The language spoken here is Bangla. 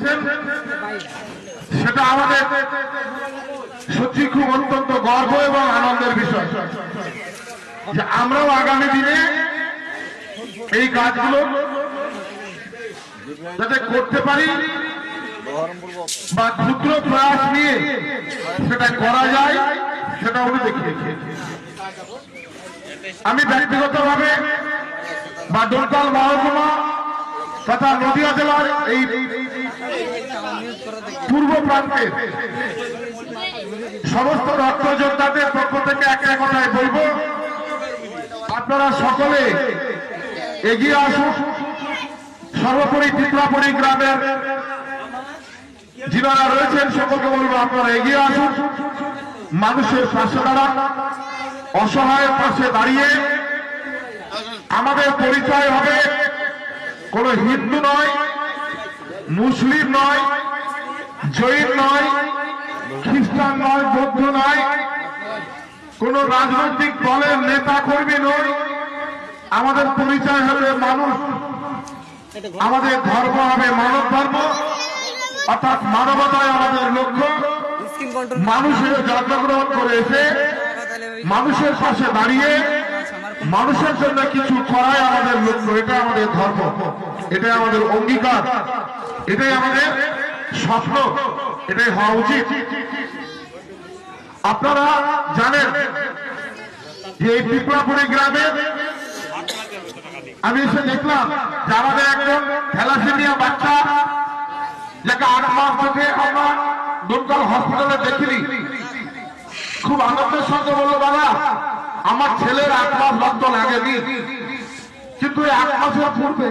দেখছেন সেটা আমাদের সত্যি খুব অত্যন্ত গর্ব এবং আনন্দের বিষয় যে আমরাও আগামী দিনে এই কাজগুলো যাতে করতে পারি বা ক্ষুদ্র প্রয়াস নিয়ে সেটা করা যায় সেটা উনি দেখিয়েছে। আমি ব্যক্তিগতভাবে বা ডোমকল মহকুমা তথা নদিয়া জেলার এই পূর্ব প্রান্তে সমস্ত রক্ত যোদ্ধাদের পক্ষ থেকে একটা কথাই বলবো, আপনারা সকলে এগিয়ে আসুন। সর্বোপরি ত্রিপুরাপুরী গ্রামের যিনারা রয়েছেন সকলকে বলবো আপনারা এগিয়ে আসুন, মানুষের পাশে দাঁড়ান। অসহায়ের পাশে দাঁড়িয়ে আমাদের পরিচয় হবে কোন হিন্দু নয়, মুসলিম নয়, জৈন নয়, খ্রিস্টান নয়, বৌদ্ধ নয়, কোন রাজনৈতিক দলের নেতা কর্মী নয়। আমাদের পরিচয় হবে মানুষ, আমাদের ধর্ম হবে মানব ধর্ম, অর্থাৎ মানবতায় আমাদের লক্ষ্য। মানুষের জন্মগ্রহণ করে এসে মানুষের পাশে দাঁড়িয়ে মানুষের জন্য কিছু করাই আমাদের লক্ষ্য। এটা আমাদের ধর্ম, এটাই আমাদের অঙ্গীকার, এটাই আমাদের স্বপ্ন, এটাই হওয়া উচিত। আপনারা জানেন যে এই ত্রিপুরাপুরী গ্রামে আমি এসে দেখলাম যে আমাদের একজন থ্যালাসেমিয়া বাচ্চা, যাকে 8 মাস থেকে আমরা ডোমকল হসপিটালে দেখিনি, খুব আনন্দের সঙ্গে বললো, দাদা আমার ছেলের 8 মাস রক্ত লাগেনি, কিন্তু 8 মাসের পূর্বে